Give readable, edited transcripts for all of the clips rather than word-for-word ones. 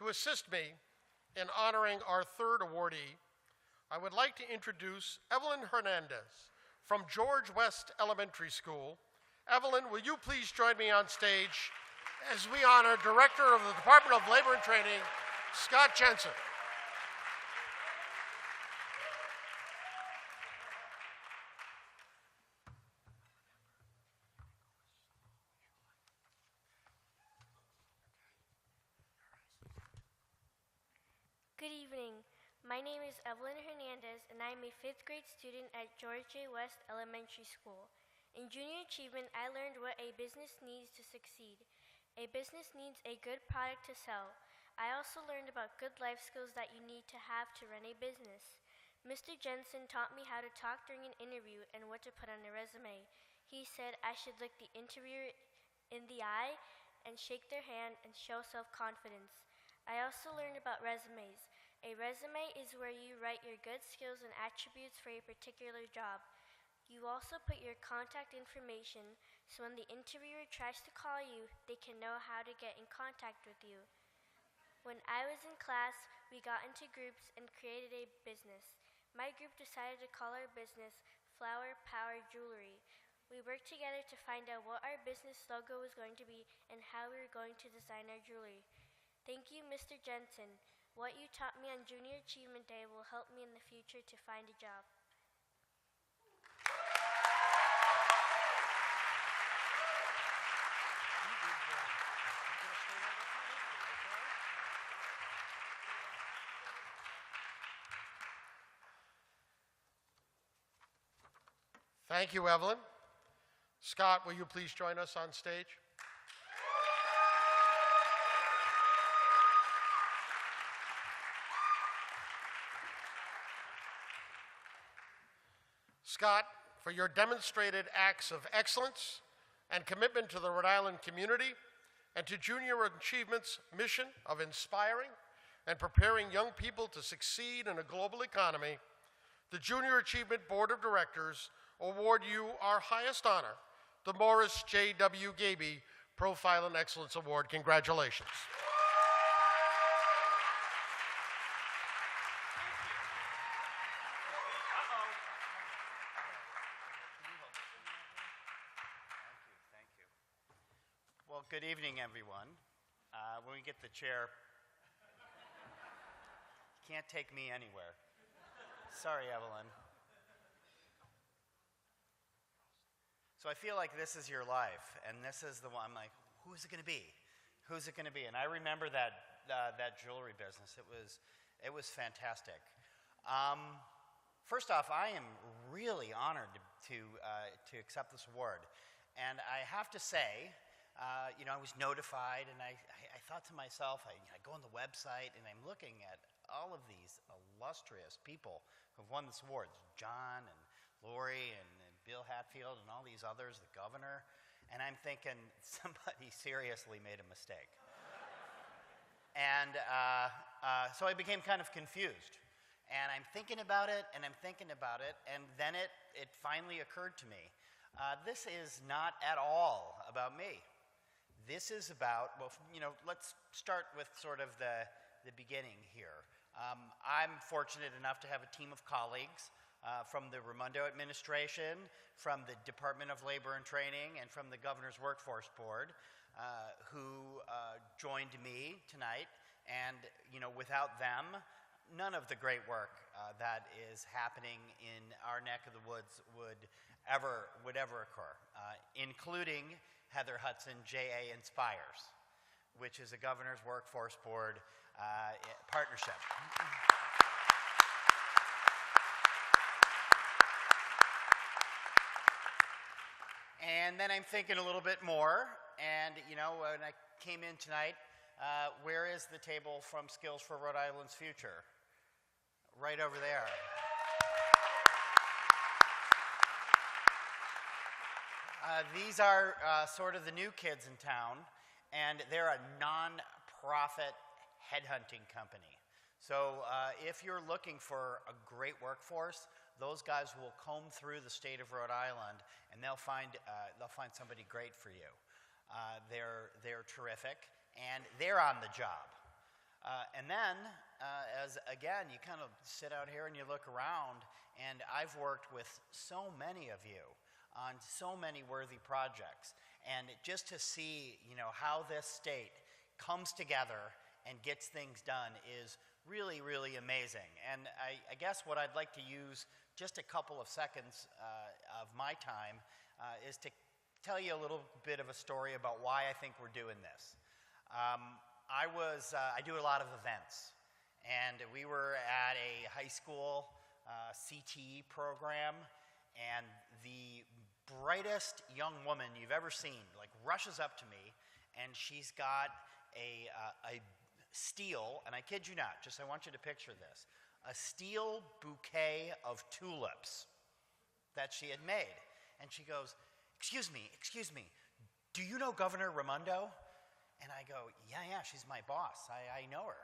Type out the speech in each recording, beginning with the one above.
To assist me in honoring our third awardee, I would like to introduce Evelyn Hernandez from George West Elementary School. Evelyn, will you please join me on stage as we honor Director of the Department of Labor and Training, Scott Jensen. Good evening. My name is Evelyn Hernandez, and I am a 5th grade student at George J. West Elementary School. In junior achievement, I learned what a business needs to succeed. A business needs a good product to sell. I also learned about good life skills that you need to have to run a business. Mr. Jensen taught me how to talk during an interview and what to put on a resume. He said I should look the interviewer in the eye and shake their hand and show self-confidence. I also learned about resumes. A resume is where you write your good skills and attributes for a particular job. You also put your contact information, so when the interviewer tries to call you, they can know how to get in contact with you. When I was in class, we got into groups and created a business. My group decided to call our business Flower Power Jewelry. We worked together to find out what our business logo was going to be and how we were going to design our jewelry. Thank you, Mr. Jensen. What you taught me on Junior Achievement Day will help me in the future to find a job. Thank you, Evelyn. Scott, will you please join us on stage? Scott, for your demonstrated acts of excellence and commitment to the Rhode Island community and to Junior Achievement's mission of inspiring and preparing young people to succeed in a global economy, the Junior Achievement Board of Directors award you our highest honor, the Morris J.W. Gaby Profile and Excellence Award. Congratulations. Well, good evening, everyone. When we get the chair, you can't take me anywhere. Sorry, Evelyn. So I feel like this is your life, and this is the one. I'm like, who's it going to be? Who's it going to be? And I remember that jewelry business. It was fantastic. First off, I am really honored to accept this award, and I have to say, I was notified, and I thought to myself, I go on the website, and I'm looking at all of these illustrious people who've won this award. John and Lori and Bill Hatfield and all these others, the governor, and I'm thinking somebody seriously made a mistake. And so I became kind of confused. And I'm thinking about it, and then it finally occurred to me. This is not at all about me. This is about, let's start with sort of the beginning here. I'm fortunate enough to have a team of colleagues from the Raimondo administration, from the Department of Labor and Training, and from the Governor's Workforce Board, who joined me tonight. And without them, none of the great work that is happening in our neck of the woods would ever occur, including Heather Hudson JA Inspires, which is a Governor's Workforce Board partnership. And then I'm thinking a little bit more, and when I came in tonight, where is the table from Skills for Rhode Island's Future? Right over there. These are sort of the new kids in town, and they're a non-profit headhunting company. So if you're looking for a great workforce, those guys will comb through the state of Rhode Island, and they'll find somebody great for you. They're terrific, and they're on the job. And then, as again, you kind of sit out here and you look around, and I've worked with so many of you on so many worthy projects. And just to see, how this state comes together and gets things done is really, really amazing. And I guess what I'd like to use just a couple of seconds of my time is to tell you a little bit of a story about why I think we're doing this. I do a lot of events, and we were at a high school CTE program, and the brightest young woman you've ever seen rushes up to me, and she's got a steel, and I kid you not, I want you to picture this, a steel bouquet of tulips that she had made. And she goes, excuse me, do you know Governor Raimondo? And I go, yeah, she's my boss. I know her.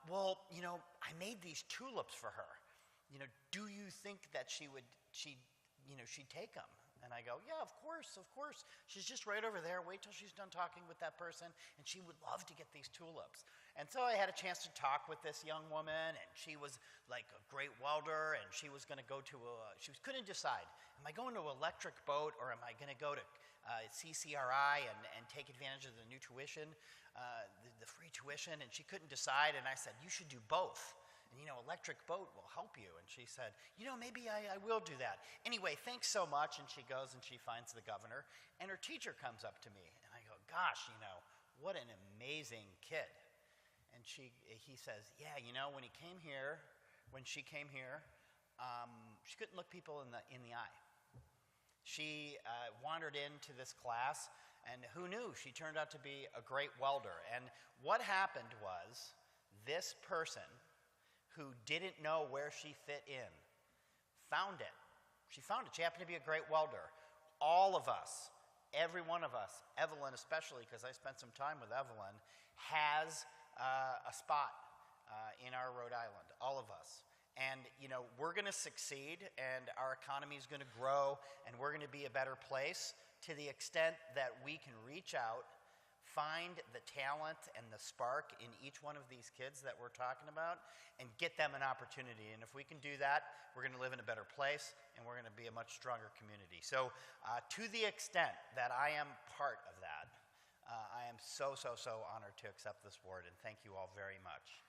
Well, I made these tulips for her. Do you think that she'd take them? And I go, yeah, of course. She's just right over there. Wait till she's done talking with that person, and she would love to get these tulips. And so I had a chance to talk with this young woman, and she was like a great welder, and she was going to go to she couldn't decide. Am I going to an electric boat, or am I going to go to CCRI and take advantage of the new tuition, the free tuition? And she couldn't decide, and I said, you should do both. And, electric boat will help you. And she said, maybe I will do that. Anyway, thanks so much. And she goes and she finds the governor, and her teacher comes up to me. And I go, gosh, what an amazing kid. And he says, yeah, when she came here, she couldn't look people in the eye. She wandered into this class, and who knew? She turned out to be a great welder. And what happened was this person who didn't know where she fit in found it. She found it. She happened to be a great welder. All of us, every one of us, Evelyn especially, because I spent some time with Evelyn, has a spot in our Rhode Island, all of us. And, we're going to succeed, and our economy is going to grow, and we're going to be a better place to the extent that we can reach out, find the talent and the spark in each one of these kids that we're talking about, and get them an opportunity. And if we can do that, we're going to live in a better place, and we're going to be a much stronger community. So to the extent that I am part of that, I am so honored to accept this award, and thank you all very much.